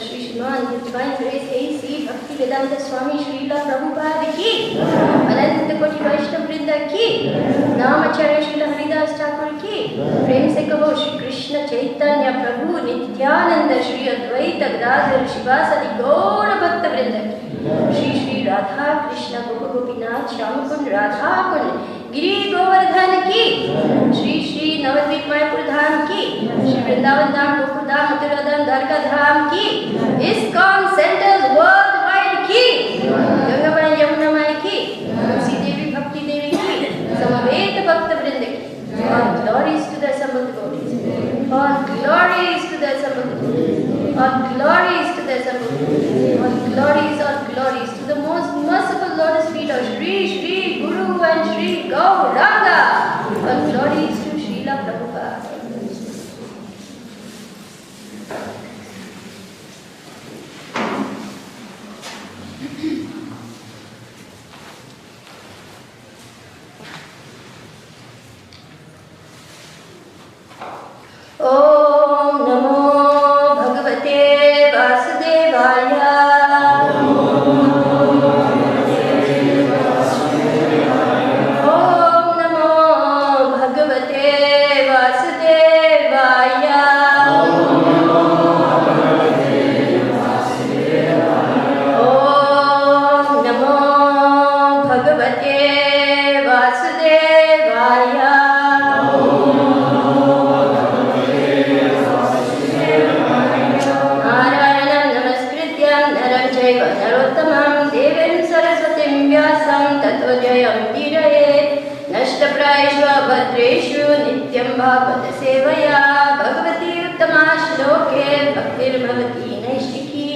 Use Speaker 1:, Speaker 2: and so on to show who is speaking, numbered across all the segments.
Speaker 1: Srimad, His Divine Grace A.C. Bhakti Vedanta Swami Srila Prabhupada ki, Ananta Koti Vaishnava Vrinda ki, Namacharya Srila Haridas Thakur ki, Prem se kaho Shri Krishna Chaitanya Prabhu Nityananda Shri Advaita Gadadhar Shivasadi Gaura Bhakta Vrinda ki, Shri Shri Radha Krishna Gopa Gopinath Shyamakund Radha Kund Giri Govardhan ki, Shri Shri Navadvip Mayapur Dham ki, Shri Vrindavan Dham Gokul Dham Mathura Dham Dwarka Dham ki, ISKCON centers worldwide ki, Gangavai Yamuna Mai ki, Sridevi Bhakti Devi ki, Samaveta Bhakta Vrinda ki. All glories to the assembled devotees. All glories to the assembled devotees. All glories to the assembled devotees. All glories to the most merciful lotus feet of Shri Shri Guru and Shri Gauranga. All glories to Srila Prabhupada. Om Namo Bhagavate Vasudevaya. Om Namo Bhagavate Vasudevaya. Om Namo Bhagavate Vasudevaya. भद्रेषु नित्यं भागवत सेवया भगवती उत्तमा श्लोके भक्तिर्भवती नैष्टिकी.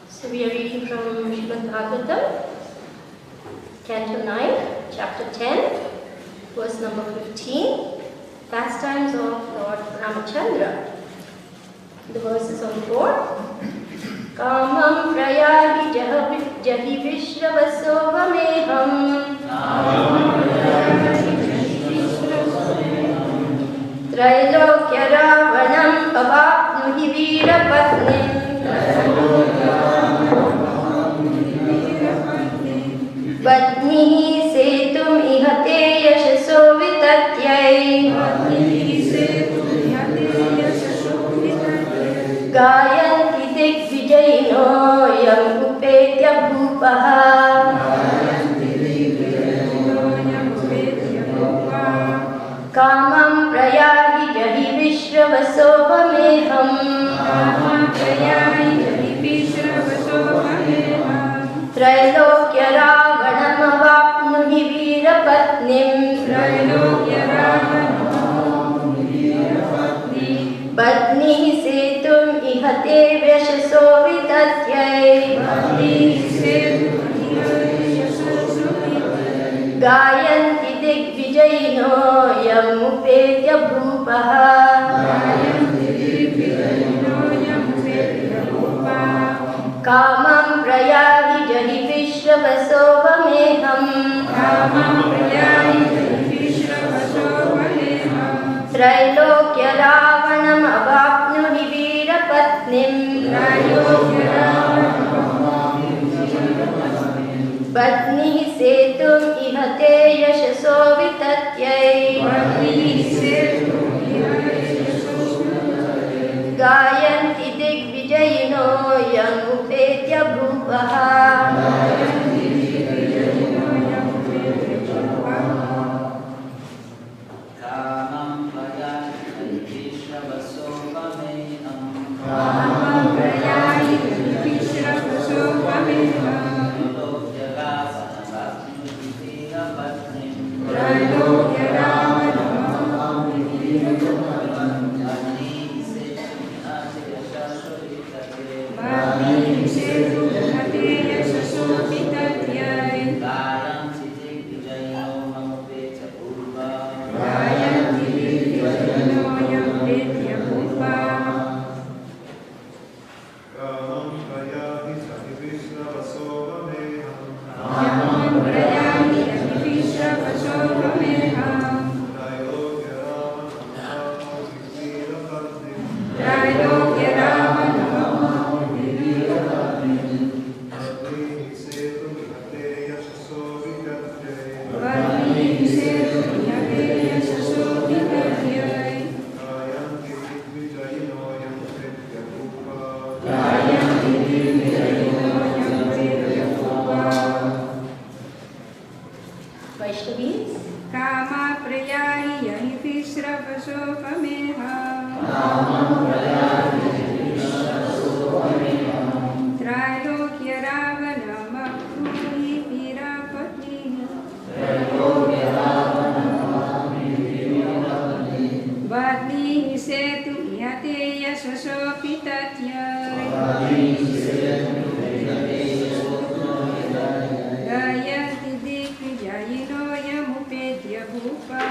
Speaker 1: So we are reading from Srimad Bhagavatam, Canto 9, Chapter 10, verse number 15, Pastimes of Lord Ramachandra. The verse is on 4. Kamam prayagi jahi vishravasो vameham. Trailokya ravanam avapnuhi veerapatnim. Patnihi setum ihate yashaso vitatyai. Gayanti digvijayino yam upetya bhupaha. Kamam prayagi jahi vishravasो vameham. Trailokya ravanam avapnuhi veerapatnim. Patnihi setum ihate yashaso vitatyai. Gayanti digvijayino yam upetya bhupaha. Kamam prayagi jahi vishravasो vameham. Trailokya ravanam avapnuhi veerapatnim. Patnihi setum ihate yashaso vitatyai. Gayanti digvijayino yam upetya bhupaha.
Speaker 2: Trailokya ravanam
Speaker 1: Vaishnavis.
Speaker 2: Kama prayari yahi visravasopameha. Trailokya ravana makruhi virapati. Vadni setu yate yasvasopitatya. Gayanti dikvijayino yamupetya bhupa.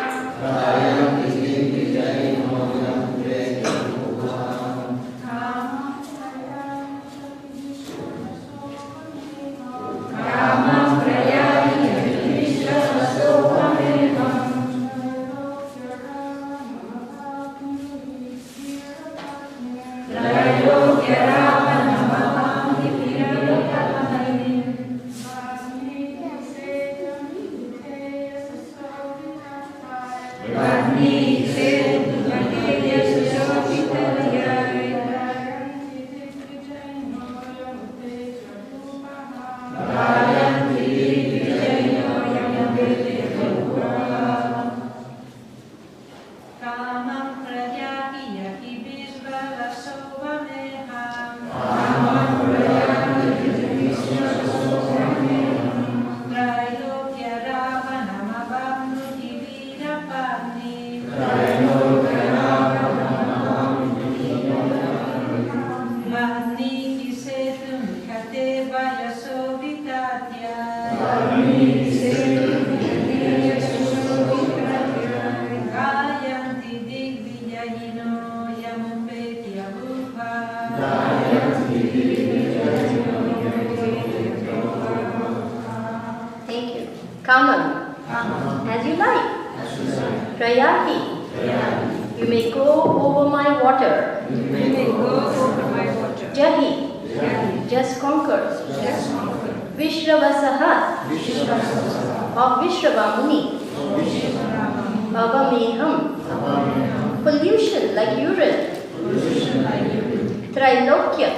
Speaker 1: As you like. Prayati. You may go over my water. Jahi. Just conquer. Vishravasaha. Of Vishrava Muni. Avameham. Pollution like urine. Trilokya.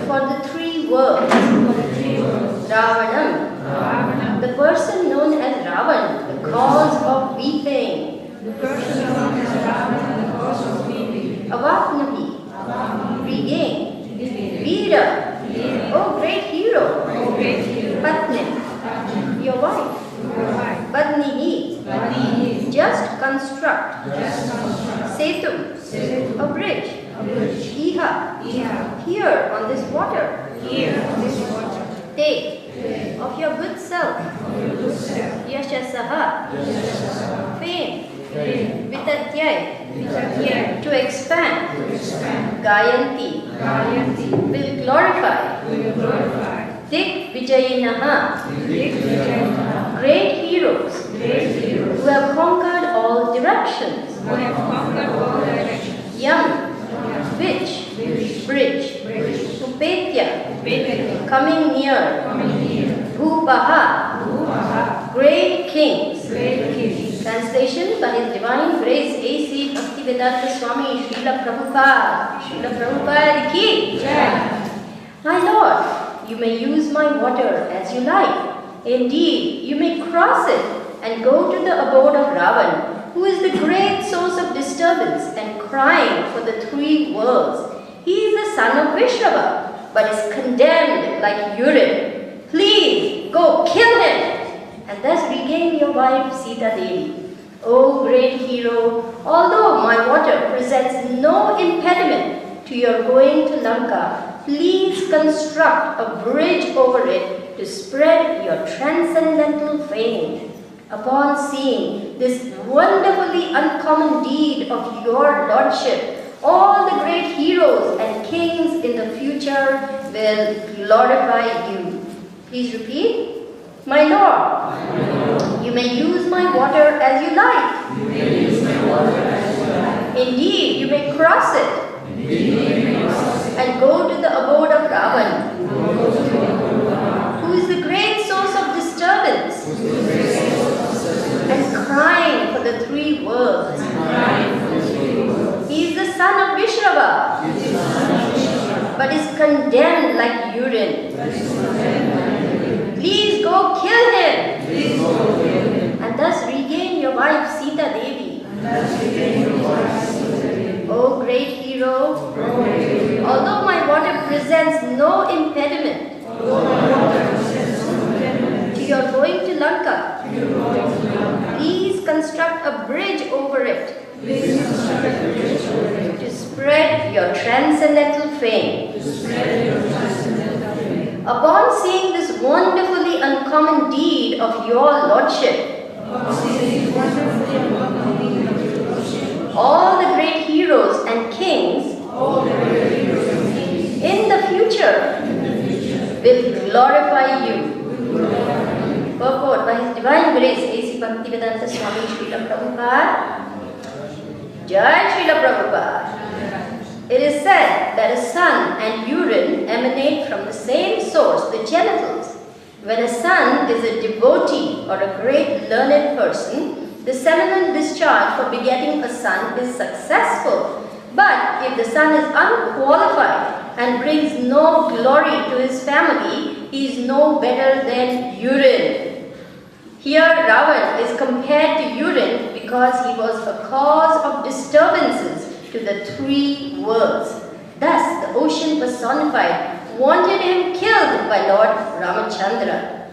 Speaker 1: For the three worlds. Ravanam. The person known as Ravan, the cause of weeping. Avapnahi. Regain. Veera. Oh, great hero. Patni. Your wife. Padnihi. Just construct. Setu. A bridge. Iha. Here on this water. Take. Of your good self. Yashasaha. Fame. Vitatyai. To expand. Gayanti. Will glorify. Dik Vijayinaha. Great heroes. Who have conquered all directions. Yam. Which? Bridge. Upetya. Coming near. Bhupaha. Great kings. Translation by His Divine Grace A.C. Bhaktivedanta Swami Srila Prabhupada ki. My Lord, you may use my water as you like. Indeed, you may cross it and go to the abode of Ravan, who is the great source of disturbance and crying for the three worlds. He is the son of Vishrava, but is condemned like urine. Please go kill him and thus regain your wife Sita Devi. O great hero, although my water presents no impediment to your going to Lanka, please construct a bridge over it to spread your transcendental fame. Upon seeing this wonderfully uncommon deed of your lordship, all the great heroes and kings in the future will glorify you. Please repeat. My Lord, you may use my water as you like. Indeed, you may cross it and go to the abode of Ravan, who is the great source of disturbance and crying for the three worlds. He is the son of Vishrava, but is condemned like urine. Please go kill him Please construct a bridge over it to spread your transcendental fame. Upon seeing this wonderfully uncommon deed of your Lordship, all the great heroes and kings in the future will glorify you. Purport: by His Divine Grace, A.C. Bhaktivedanta Swami Srila Prabhupada. Jai Srila Prabhupada. It is said that a sun and urine emanate from the same source, the genitals. When a son is a devotee or a great learned person, the seminal discharge for begetting a son is successful. But if the son is unqualified and brings no glory to his family, he is no better than urine. Here Ravan is compared to urine because he was a cause of disturbances to the three worlds. Thus the ocean personified wanted him killed by Lord Ramachandra.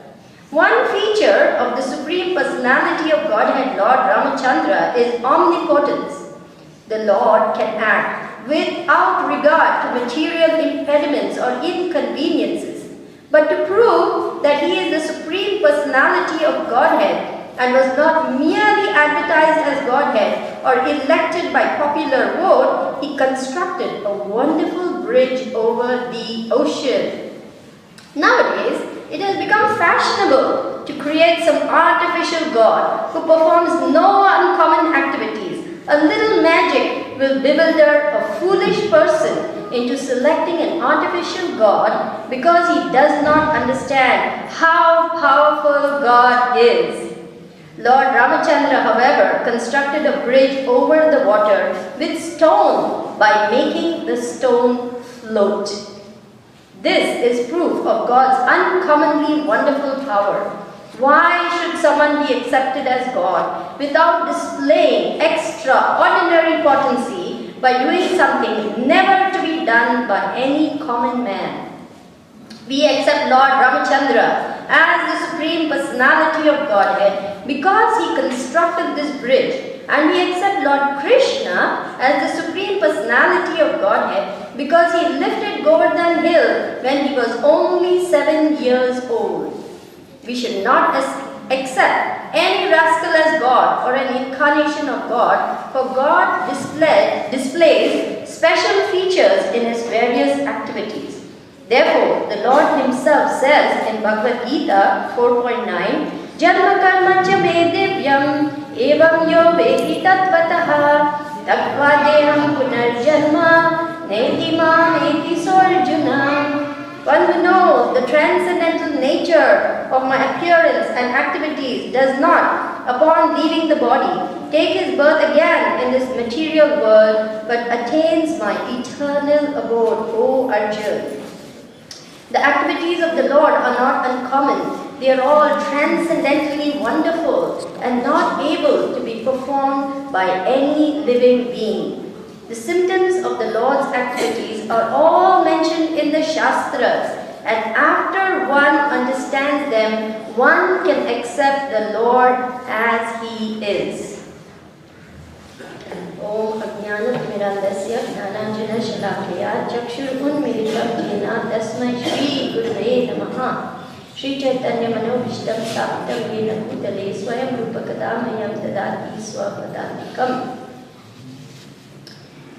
Speaker 1: One feature of the Supreme Personality of Godhead, Lord Ramachandra, is omnipotence. The Lord can act without regard to material impediments or inconveniences. But to prove that he is the Supreme Personality of Godhead and was not merely advertised as Godhead or elected by popular vote, he constructed a wonderful bridge over the ocean. Nowadays, it has become fashionable to create some artificial god who performs no uncommon activities. A little magic will bewilder a foolish person into selecting an artificial god because he does not understand how powerful God is. Lord Ramachandra, however, constructed a bridge over the water with stone by making the stone float. This is proof of God's uncommonly wonderful power. Why should someone be accepted as God without displaying extraordinary potency by doing something never to be done by any common man? We accept Lord Ramachandra as the Supreme Personality of Godhead because he constructed this bridge, and we accept Lord Krishna as the Supreme Personality of Godhead because he lifted Govardhan Hill when he was only 7 years old. We should not accept any rascal as God or an incarnation of God, for God displays special features in his various activities. Therefore, the Lord himself says in Bhagavad Gita 4.9, Janma karma cha me divyam evam yo vedi tatvataha tattva deham punarjanma neti mam eti sorjuna. One who knows the transcendental nature of my appearance and activities does not, upon leaving the body, take his birth again in this material world, but attains my eternal abode, O Arjuna. The activities of the Lord are not uncommon. They are all transcendently wonderful and not able to be performed by any living being. The symptoms of the Lord's activities are all mentioned in the Shastras, and after one understands them, one can accept the Lord as He is. Om Ajnana-Timirandasya Jnananjana Shalakaya Chakshur-Unmilitam Jena Tasmai Shri Gurave Namaha. Shri Chaitanya Manobhishtam Saptam Yena Bhutale Swayam Rupakadamayam Dadati Swapadantikam.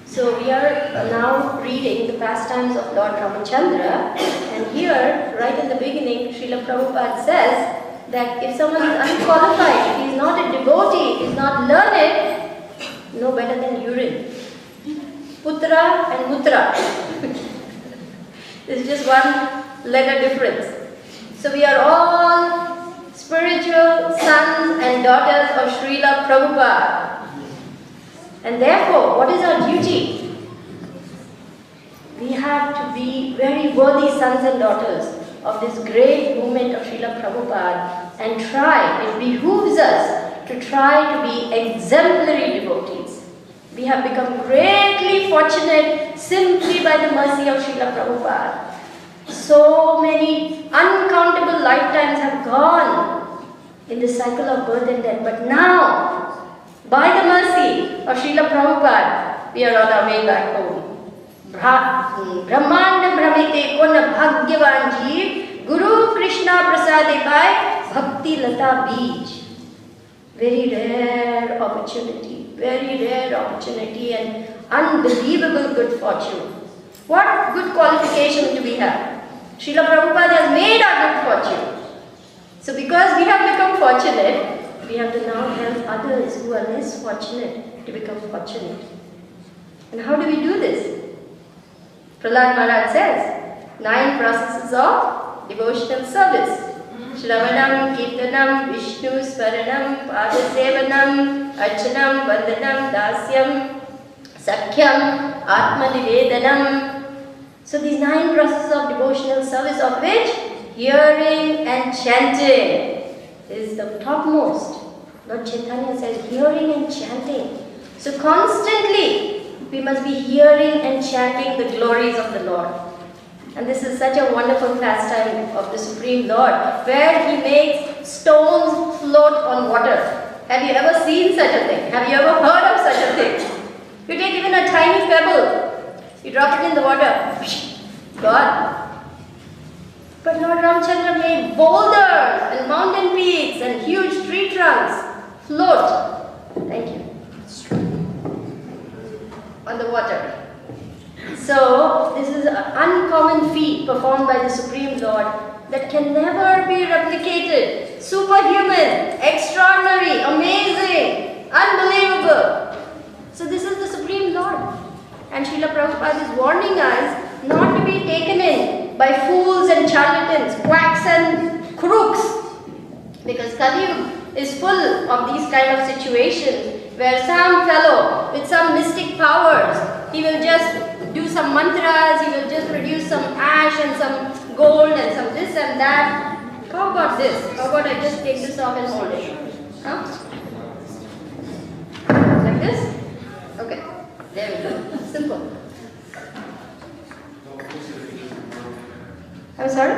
Speaker 1: So we are now reading the pastimes of Lord Ramachandra, and here, right in the beginning, Srila Prabhupada says that if someone is unqualified, if he is not a devotee, he is not learned, no better than urine. Putra and Mutra. There's just one letter difference. So we are all spiritual sons and daughters of Srila Prabhupada. And therefore, what is our duty? We have to be very worthy sons and daughters of this great movement of Srila Prabhupada and try, it behooves us to try to be exemplary devotees. We have become greatly fortunate simply by the mercy of Srila Prabhupada. So many uncountable lifetimes have gone in the cycle of birth and death. But now, by the mercy of Srila Prabhupada, we are on our way back home. Brahmanda Brahmite Kona Bhagyavan Jeev Guru Krishna Prasade Pai Bhakti Lata Beej. Very rare opportunity and unbelievable good fortune. What good qualification do we have? Srila Prabhupada has made our good fortune. So because we have become fortunate, we have to now help others who are less fortunate to become fortunate. And how do we do this? Prahlad Maharaj says, 9 processes of devotional service. Shravanam, Kirtanam, Vishnu Smaranam, Padasevanam, Archanam, Vandanam, Dasyam, Sakhyam, Atma Nivedanam. So these 9 processes of devotional service, of which hearing and chanting is the topmost. Lord Chaitanya says hearing and chanting. So constantly we must be hearing and chanting the glories of the Lord. And this is such a wonderful pastime of the Supreme Lord, where He makes stones float on water. Have you ever seen such a thing? Have you ever heard of such a thing? You take even a tiny pebble, you drop it in the water, gone. But Lord Ramchandra made boulders and mountain peaks and huge tree trunks float. Thank you. On the water. So this is an uncommon feat performed by the Supreme Lord that can never be replicated. Superhuman, extraordinary, amazing, unbelievable. So this is the Supreme Lord. And Srila Prabhupada is warning us not to be taken in by fools and charlatans, quacks and crooks. Because Kali Yuga is full of these kind of situations where some fellow with some mystic powers, he will just do some mantras, he will just produce some ash and some gold and some this and that. How about this? How about I just take this off and hold it? Huh? Like this? Okay. There we go. Simple. I'm sorry?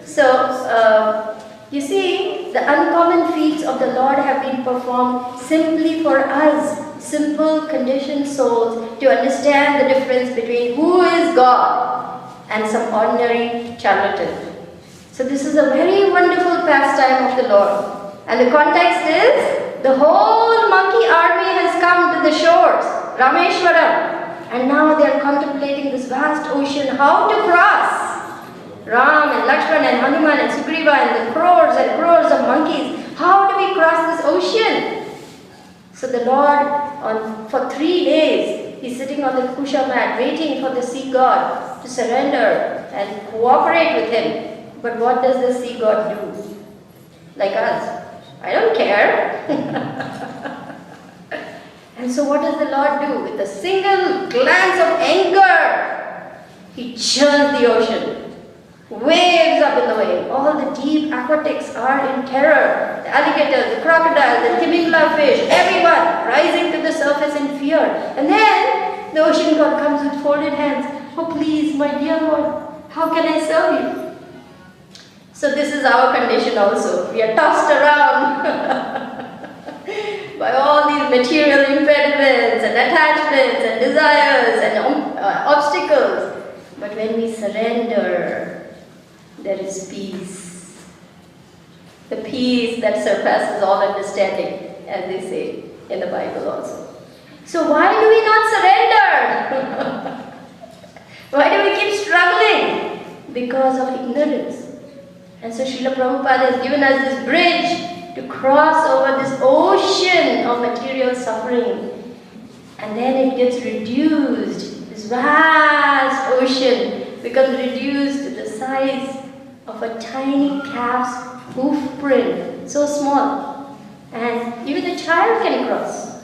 Speaker 1: So, you see, the uncommon feats of the Lord have been performed simply for us, simple conditioned souls, to understand the difference between who is God and some ordinary charlatan. So this is a very wonderful pastime of the Lord. And the context is, the whole monkey army has come to the shores, Rameshwaram, and now they are contemplating this vast ocean, how to cross. Ram and Lakshman and Hanuman and Sugriva and the crores of monkeys. How do we cross this ocean? So the Lord, for 3 days, he's sitting on the Kusha mat waiting for the sea god to surrender and cooperate with him. But what does the sea god do? Like us, I don't care. And so what does the Lord do? With a single glance of anger, he churns the ocean. Waves are billowing. All the deep aquatics are in terror. The alligators, the crocodiles, the timingla fish, everyone rising to the surface in fear. And then the ocean god comes with folded hands. Oh please, my dear Lord, how can I serve you? So this is our condition also. We are tossed around by all these material impediments and attachments and desires and obstacles. But when we surrender, there is peace. The peace that surpasses all understanding, as they say in the Bible also. So why do we not surrender? Why do we keep struggling? Because of ignorance. And so Srila Prabhupada has given us this bridge to cross over this ocean of material suffering. And then it gets reduced. This vast ocean becomes reduced to the size of a tiny calf's hoof print, so small, and even a child can cross.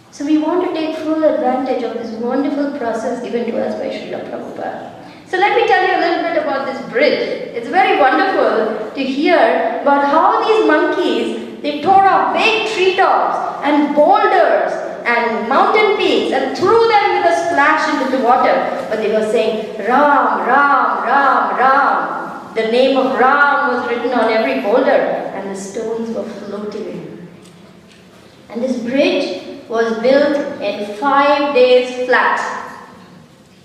Speaker 1: So we want to take full advantage of this wonderful process given to us by Srila Prabhupada. So let me tell you a little bit about this bridge. It's very wonderful to hear about how these monkeys, they tore off big treetops and boulders and mountain peaks and threw them with a splash into the water. But they were saying, Ram, Ram, Ram, Ram. The name of Ram was written on every boulder, and the stones were floating. And this bridge was built in 5 days flat.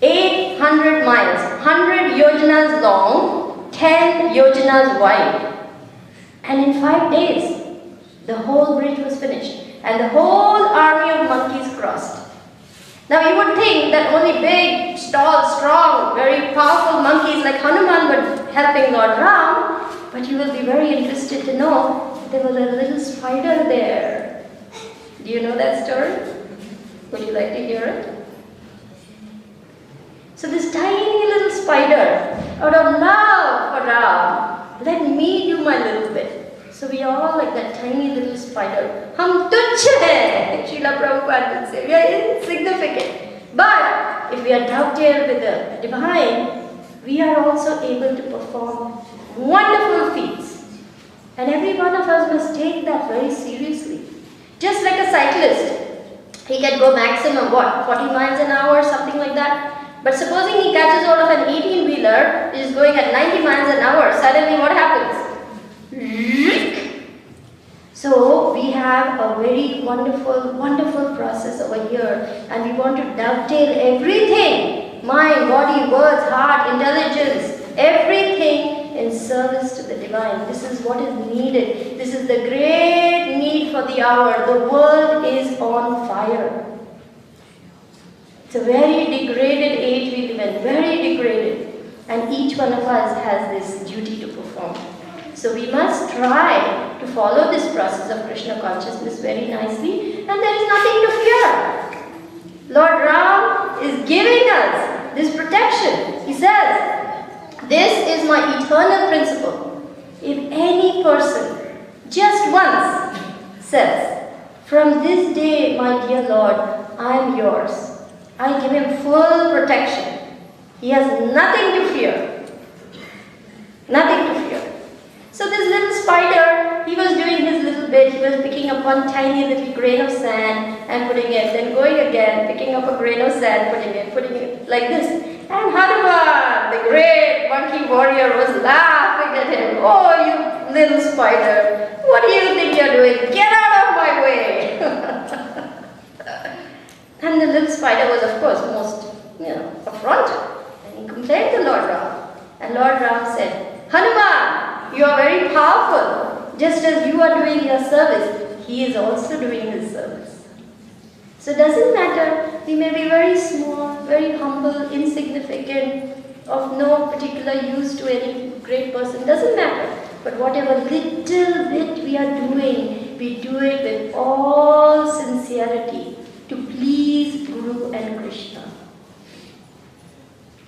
Speaker 1: 800 miles, 100 yojanas long, 10 yojanas wide. And in 5 days, the whole bridge was finished. And the whole army of monkeys crossed. Now you would think that only big, tall, strong, very powerful monkeys like Hanuman were helping Lord Ram, but you will be very interested to know there was a little spider there. Do you know that story? Would you like to hear it? So this tiny little spider, out of love for Ram, let me do my little bit. So we are all like that tiny little spider. Hum tuchh hai, Srila Prabhupada would say. We are insignificant. But if we are dovetailed with the divine, we are also able to perform wonderful feats. And every one of us must take that very seriously. Just like a cyclist, he can go maximum, 40 miles an hour, something like that. But supposing he catches hold of an 18-wheeler, which is going at 90 miles an hour, suddenly what happens? So we have a very wonderful process over here, and we want to dovetail everything, mind, body, words, heart, intelligence, everything in service to the divine. This is what is needed. This is the great need for the hour. The world is on fire. It's a very degraded age we live in, very degraded, and each one of us has this duty to perform. So we must try to follow this process of Krishna consciousness very nicely, and there is nothing to fear. Lord Ram is giving us this protection. He says, this is my eternal principle. If any person just once says, from this day, my dear Lord, I am yours, I give him full protection. He has nothing to fear. Nothing to fear. So this little spider, he was doing his little bit. He was picking up one tiny little grain of sand and putting it, then going again, picking up a grain of sand, putting it like this. And Hanuman, the great monkey warrior, was laughing at him. Oh, you little spider, what do you think you're doing? Get out of my way. And the little spider was, of course, most, affronted. And he complained to Lord Ram. And Lord Ram said, Hanuman, you are very powerful. Just as you are doing your service, he is also doing his service. So it doesn't matter. We may be very small, very humble, insignificant, of no particular use to any great person. Doesn't matter. But whatever little bit we are doing, we do it with all sincerity to please Guru and Krishna.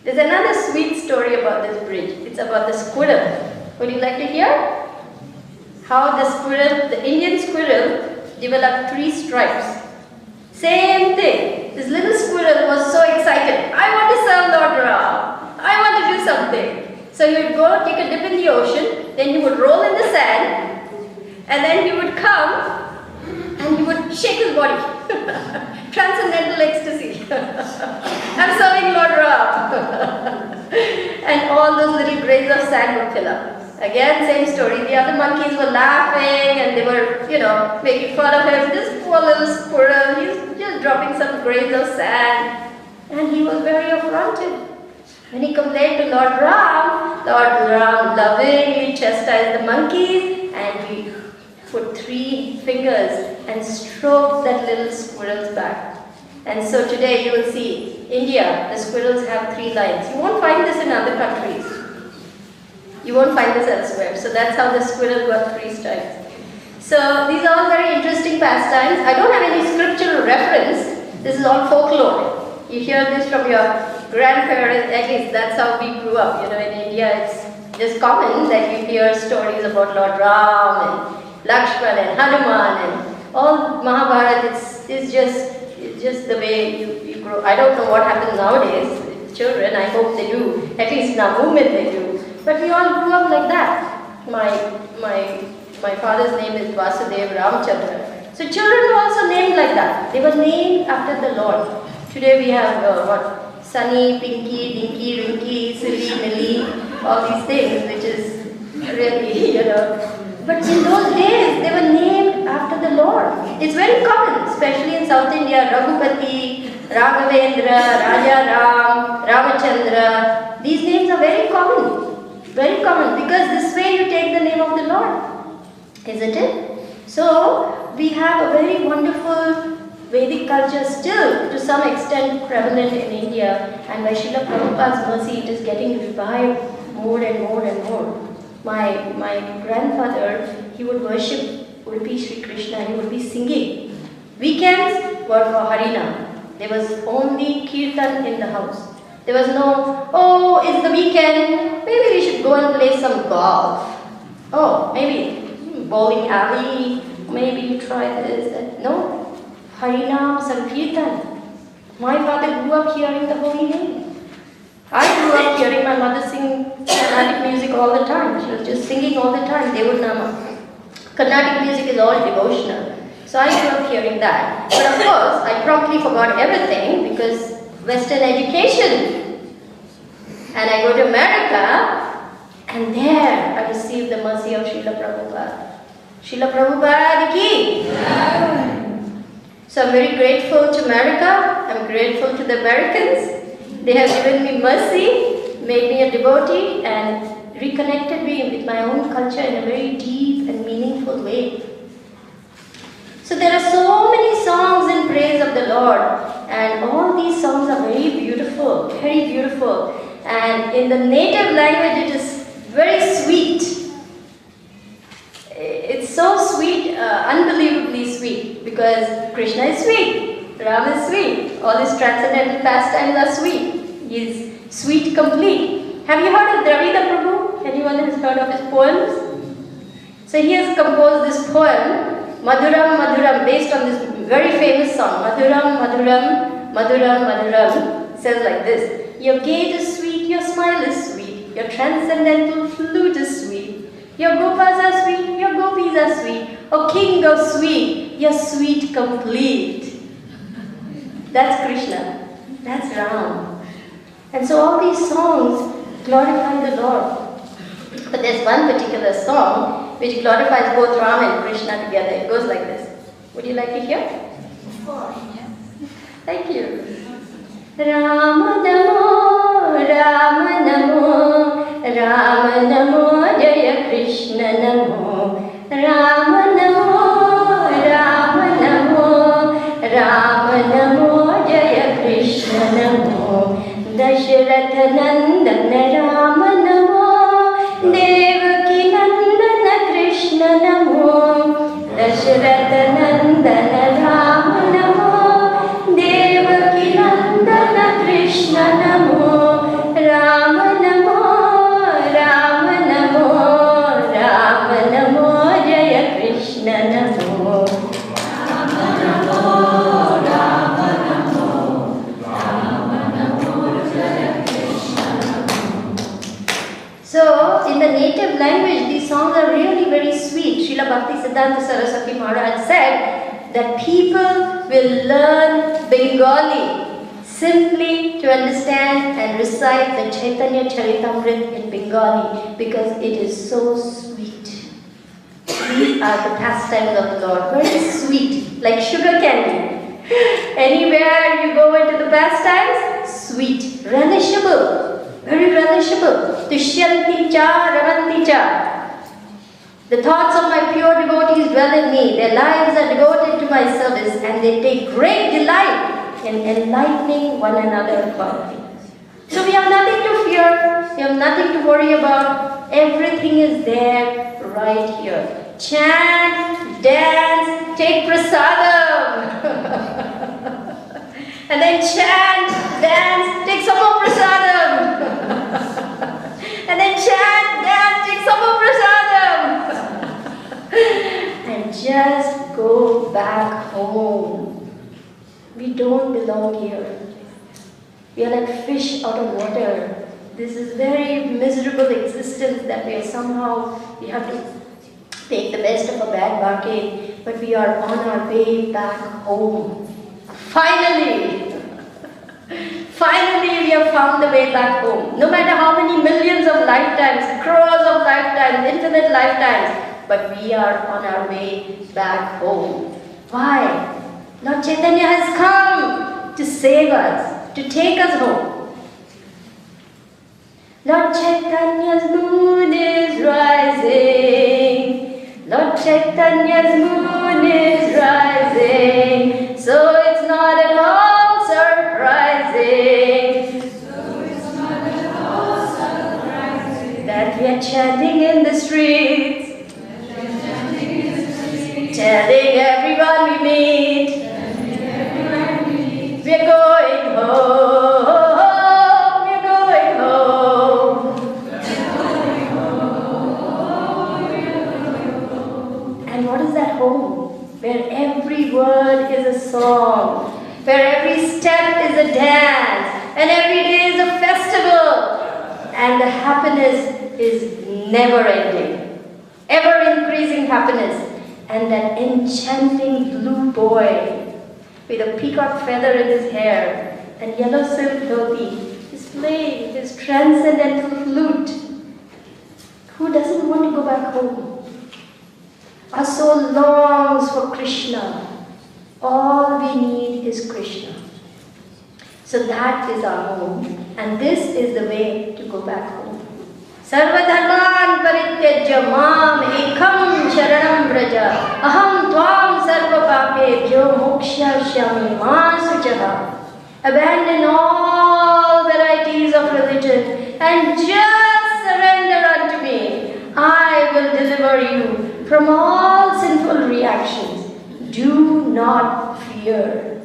Speaker 1: There's another sweet story about this bridge. It's about the squirrel. Would you like to hear? How the squirrel, the Indian squirrel, developed 3 stripes. Same thing. This little squirrel was so excited. I want to serve Lord Ram. I want to do something. So he would go take a dip in the ocean, then he would roll in the sand, and then he would come and he would shake his body. Transcendental ecstasy. I'm serving Lord Ram. And all those little grains of sand would fill up. Again, same story. The other monkeys were laughing and they were, making fun of him. This poor little squirrel, he's just dropping some grains of sand. And he was very affronted. When he complained to Lord Ram lovingly chastised the monkeys, and he put 3 fingers and stroked that little squirrel's back. And so today you will see, India, the squirrels have 3 lines. You won't find this in other countries. You won't find this elsewhere. So that's how the squirrel got 3 stripes. So these are all very interesting pastimes. I don't have any scriptural reference. This is all folklore. You hear this from your grandparents, at least that's how we grew up. In India it's just common that you hear stories about Lord Ram and Lakshman and Hanuman and all Mahabharata. It's just the way you grow. I don't know what happens nowadays with children. I hope they do. At least in our movement they do. But we all grew up like that. My father's name is Vasudev Ramchandra. So children were also named like that. They were named after the Lord. Today we have Sunny, Pinky, Dinky, Rinky, Silly, Millie. all these things, which is really, But in those days, they were named after the Lord. It's very common, especially in South India, Raghupati, Raghavendra, Raja Ram, Ramachandra. These names are very common, because this way you take the name of the Lord, isn't it? So, we have a very wonderful Vedic culture still, to some extent, prevalent in India, and by Srila Prabhupada's mercy, it is getting revived more and more and more. My grandfather, he would worship Udupi Sri Krishna, he would be singing. Weekends were for Harinam. There was only Kirtan in the house. There was no, oh, it's the weekend, maybe we should go and play some golf. Oh, maybe bowling alley, maybe you try this, that. No, Harinam, Sankirtan. My father grew up hearing the holy name. I grew up hearing my mother sing Carnatic music all the time. She was just singing all the time, Devurnama. Carnatic music is all devotional. So I grew up hearing that. But of course, I promptly forgot everything because Western education. And I go to America, and there I received the mercy of Srila Prabhupada. Srila Prabhupada ki. So I'm very grateful to America. I'm grateful to the Americans. They have given me mercy, made me a devotee, and reconnected me with my own culture in a very deep and meaningful way. So there are so many songs in praise of the Lord, and all these songs are very beautiful, and in the native language it is very sweet. It's so sweet, unbelievably sweet, because Krishna is sweet, Ram is sweet, all his transcendental pastimes are sweet. He is sweet complete. Have you heard of Dravida Prabhu? Anyone has heard of his poems? So he has composed this poem, Madhuram Madhuram, based on this very famous song. Madhuram Madhuram, Madhuram Madhuram, says like this. Your gait is sweet, your smile is sweet, your transcendental flute is sweet. Your gopas are sweet, your gopis are sweet. O king of sweet, you're sweet complete. That's Krishna. That's Ram. And so all these songs glorify the Lord. But there's one particular song which glorifies both Ram and Krishna together. It goes like this. Would you like to hear?
Speaker 2: Of course, yes.
Speaker 1: Thank you. Rama Namo, Rama Namo, Rama Namo, Jaya Krishna Namo, Rama Namo, Rama Namo, Rama Namo, Jaya Krishna Namo, Dashratha Nandana Rama Namo, Devaki Nandana Krishna Namo, Dashratha Nandana Rama Namo, Devaki Nandana Krishna Namo, Rama Namo, Rama Namo, Rama Namo, Jaya Krishna Namo. So, in the native language, these songs are really very sweet. Srila Bhakti Siddhanta Saraswati Maharaj said that people will learn Bengali simply to understand and recite the Chaitanya Charitamrita in Bengali because it is so sweet. These are the pastimes of the Lord, very sweet, like sugar candy. Anywhere you go into the pastimes, sweet, relishable. Very relishable. Tushyanti cha, ramanti cha. The thoughts of my pure devotees dwell in me. Their lives are devoted to my service and they take great delight in enlightening one another about me. So we have nothing to fear. We have nothing to worry about. Everything is there right here. Chant, dance, take prasadam. And then chant, dance, take some more prasadam. And then chant, dance, take some more prasadam. And just go back home. We don't belong here. We are like fish out of water. This is very miserable existence that we have to take the best of a bad bargain, but we are on our way back home. Finally! Finally, we have found the way back home. No matter how many millions of lifetimes, crores of lifetimes, infinite lifetimes, but we are on our way back home. Why? Lord Chaitanya has come to save us, to take us home. Lord Chaitanya's moon is rising. Lord Chaitanya's moon is rising. So it's not at all surprising. That we are chanting in the streets, telling everyone we meet, we're going home, we're going home. And what is that home? Where every word is a song, where every step is a dance, and every day is a festival, and the happiness is never ending, ever increasing happiness. And that enchanting blue boy with a peacock feather in his hair and yellow silk dhoti is playing his transcendental flute. Who doesn't want to go back home? Our soul longs for Krishna. All we need is Krishna. So that is our home, and this is the way to go back home. Sarva dharman parityajya mam ekam sharanam vraja aham tvam sarva papebhyo mokshayashyami ma sujaha. Abandon all varieties of religion and just surrender unto me. I will deliver you from all sinful reactions. Do not fear.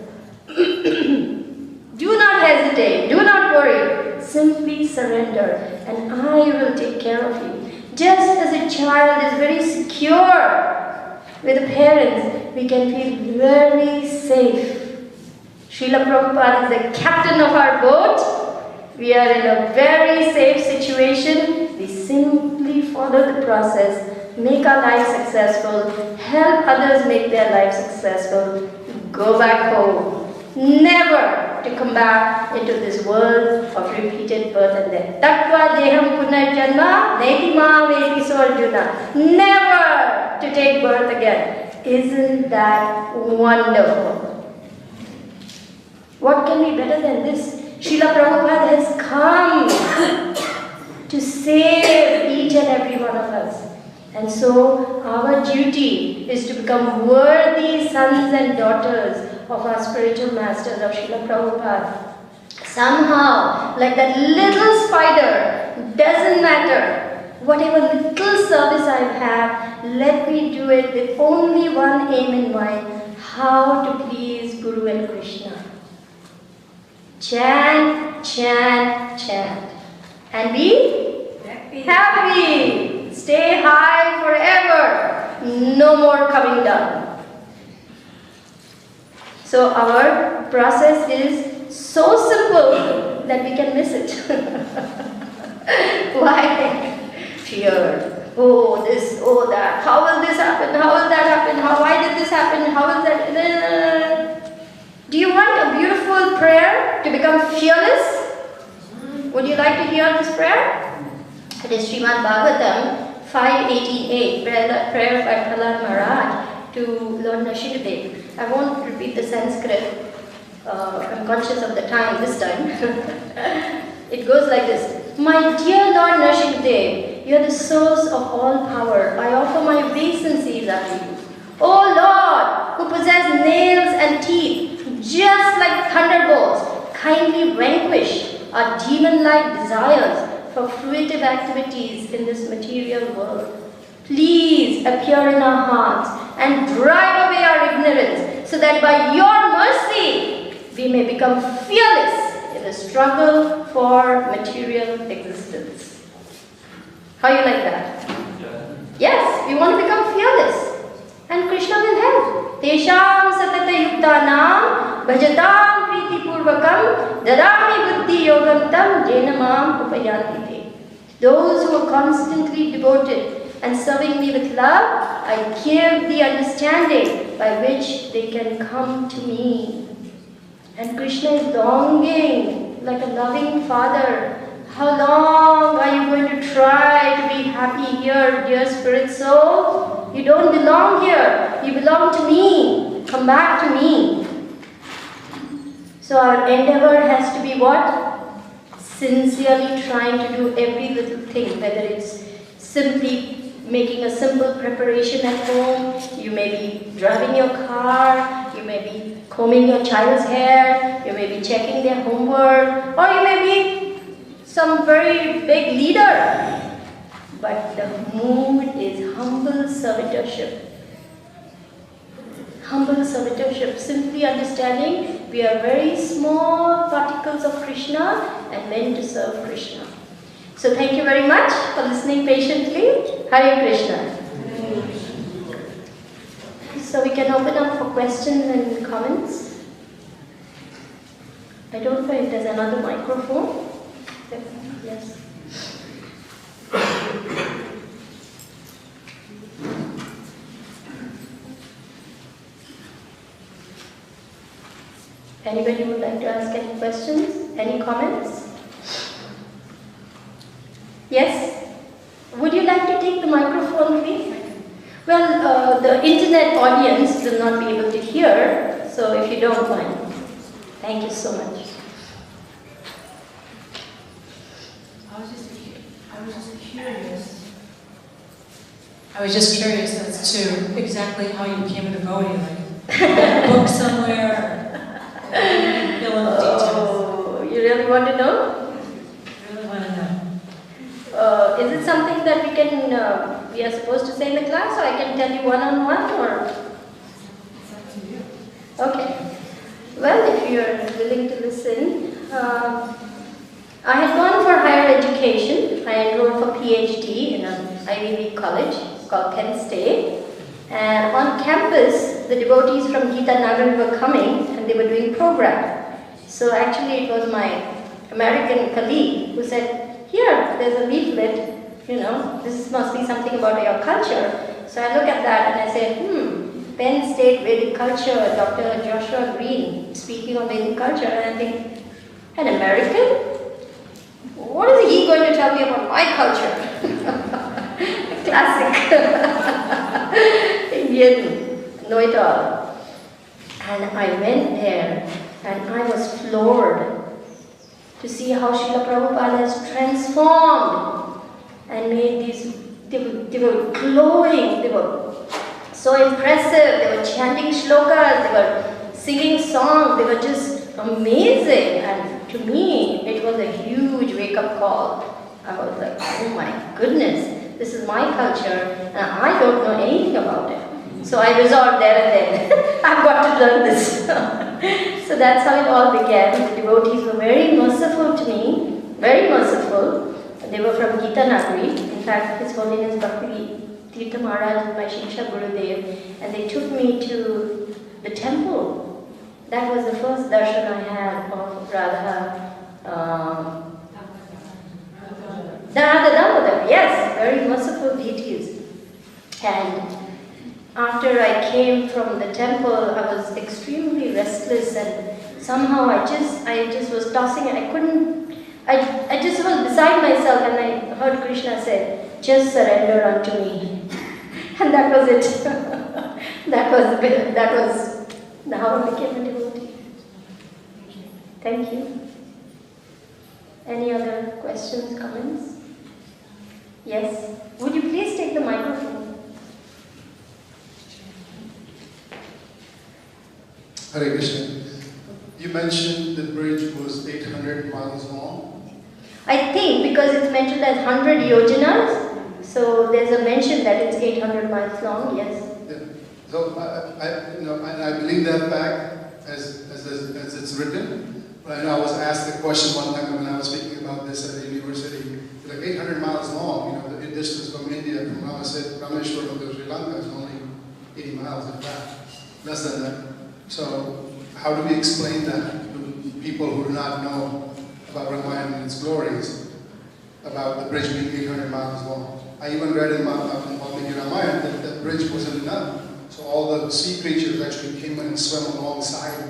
Speaker 1: Do not hesitate. Do not worry. Simply surrender and I will take care of you. Just as a child is very secure with the parents, we can feel very safe. Srila Prabhupada is the captain of our boat. We are in a very safe situation. We simply follow the process, make our life successful, help others make their life successful, go back home. Never to come back into this world of repeated birth and death. Tattva deham punarjanma neti ma veti Arjuna. Never to take birth again. Isn't that wonderful? What can be better than this? Srila Prabhupada has come to save each and every one of us. And so our duty is to become worthy sons and daughters of our spiritual masters of Srila Prabhupada. Somehow, like that little spider, doesn't matter. Whatever little service I have, let me do it with only one aim in mind, how to please Guru and Krishna. Chant, chant, chant. And be happy. Stay high forever. No more coming down. So our process is so simple that we can miss it. Why? Fear. Oh, this, oh, that. How will this happen? How will that happen? Why did this happen? How will that? Do you want a beautiful prayer to become fearless? Would you like to hear this prayer? It is Srimad Bhagavatam 5.18.8, prayer by Prahlad Maharaj to Lord Sridevi. I won't repeat the Sanskrit. I'm conscious of the time this time. It goes like this. My dear Lord Nrsimhadev, you are the source of all power. I offer my obeisances unto you. O Lord, who possess nails and teeth, just like thunderbolts, kindly vanquish our demon-like desires for fruitive activities in this material world. Please appear in our hearts and drive away our ignorance, so that by your mercy we may become fearless in the struggle for material existence. How you like that? Yes, we want to become fearless. And Krishna will help. Tesham satata yuktanam bhajatam priti purvakam dadami buddhi yogam tam jenamam upayantite. Those who are constantly devoted and serving me with love, I give the understanding by which they can come to me. And Krishna is longing like a loving father. How long are you going to try to be happy here, dear spirit soul? You don't belong here. You belong to me. Come back to me. So our endeavor has to be what? Sincerely trying to do every little thing, whether it's simply making a simple preparation at home, you may be driving your car, you may be combing your child's hair, you may be checking their homework, or you may be some very big leader. But the mood is humble servitorship. Humble servitorship, simply understanding we are very small particles of Krishna and meant to serve Krishna. So thank you very much for listening patiently. Hare Krishna. So we can open up for questions and comments. I don't know if there's another microphone. Yes. Anybody would like to ask any questions? Any comments? Yes? Would you like to take the microphone, please? Well, the internet audience will not be able to hear, so if you don't mind. Thank you so much.
Speaker 3: I was just curious as to exactly how you came into devotee, like a book somewhere, fill in the details.
Speaker 1: Oh, you really want to know?
Speaker 3: I really want to know.
Speaker 1: Is it something that we are supposed to say in the class, or I can tell you one-on-one, or?
Speaker 3: It's up to you.
Speaker 1: Okay. Well, if you're willing to listen, I had gone for higher education. I enrolled for PhD in an Ivy League college called Penn State. And on campus, the devotees from Gita Nagar were coming and they were doing program. So actually it was my American colleague who said, here, there's a leaflet, this must be something about your culture. So I look at that and I say, Penn State Vedic culture, Dr. Joshua Green speaking of Vedic culture, and I think, an American? What is he going to tell me about my culture? Classic Indian know-it-all. And I went there and I was floored to see how Srila Prabhupada has transformed and made these, they were glowing, they were so impressive, they were chanting shlokas, they were singing songs, they were just amazing. And to me, it was a huge wake-up call. I was like, oh my goodness, this is my culture and I don't know anything about it. So I resolved there and then, I've got to learn this. So that's how it all began. The devotees were very merciful to me, very merciful. They were from Gita Nagari. In fact, His Holiness Bhakti Tirtha Maharaj is my Shiksha Gurudev, and they took me to the temple. That was the first darshan I had of Radha. Radha Damodar, yes, very merciful deities. And after I came from the temple, I was extremely restless, and somehow I just was tossing and I just was beside myself, and I heard Krishna say, just surrender unto me. And that was it. that was how I became a devotee. Thank you. Any other questions, comments? Yes? Would you please take the microphone?
Speaker 4: Hare Krishna. You mentioned the bridge was 800 miles long.
Speaker 1: I think because it's mentioned as 100 yojanas, so there's a mention that it's 800 miles long, yes.
Speaker 4: Yeah. So I believe that fact as it's written. But I was asked the question one time when I was speaking about this at the university, like 800 miles long, the distance from India, from Rameshwaram to Sri Lanka is only 80 miles in fact, less than that. So how do we explain that to people who do not know about Ramayana and its glories, about the bridge being 800 miles long? I even read in Valmiki Ramayana that the bridge wasn't enough. So all the sea creatures actually came in and swam alongside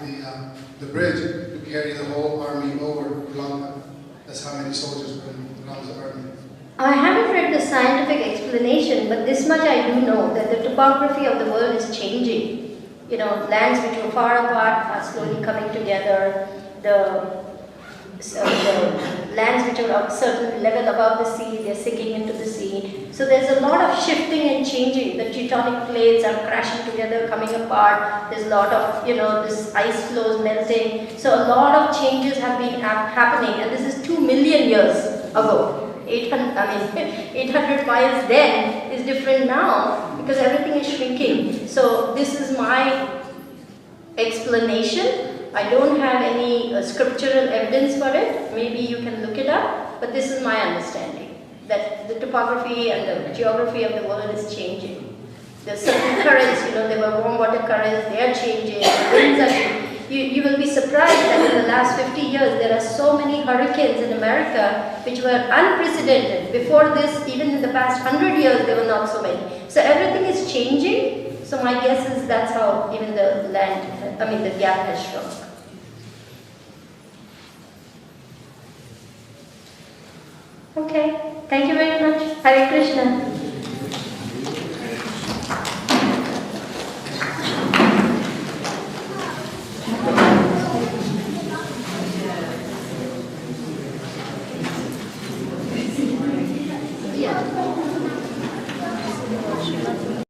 Speaker 4: the bridge to carry the whole army over to Lanka. That's how many soldiers were in Rama's army.
Speaker 1: I haven't read the scientific explanation, but this much I do know, that the topography of the world is changing. You know, lands which were far apart are slowly coming together. The lands which are at a certain level above the sea, they're sinking into the sea. So there's a lot of shifting and changing. The tectonic plates are crashing together, coming apart. There's a lot of, this ice flows melting. So a lot of changes have been happening, and this is 2 million years ago. 800 miles then is different now because everything is shrinking. So this is my explanation. I don't have any scriptural evidence for it. Maybe you can look it up, but this is my understanding, that the topography and the geography of the world is changing. There's certain currents, there were warm water currents, they are changing, the winds are changing. You will be surprised that in the last 50 years, there are so many hurricanes in America which were unprecedented. Before this, even in the past 100 years, there were not so many. So everything is changing. So my guess is that's how even the the gap has shrunk. Okay, thank you very much. Hare Krishna. Yeah.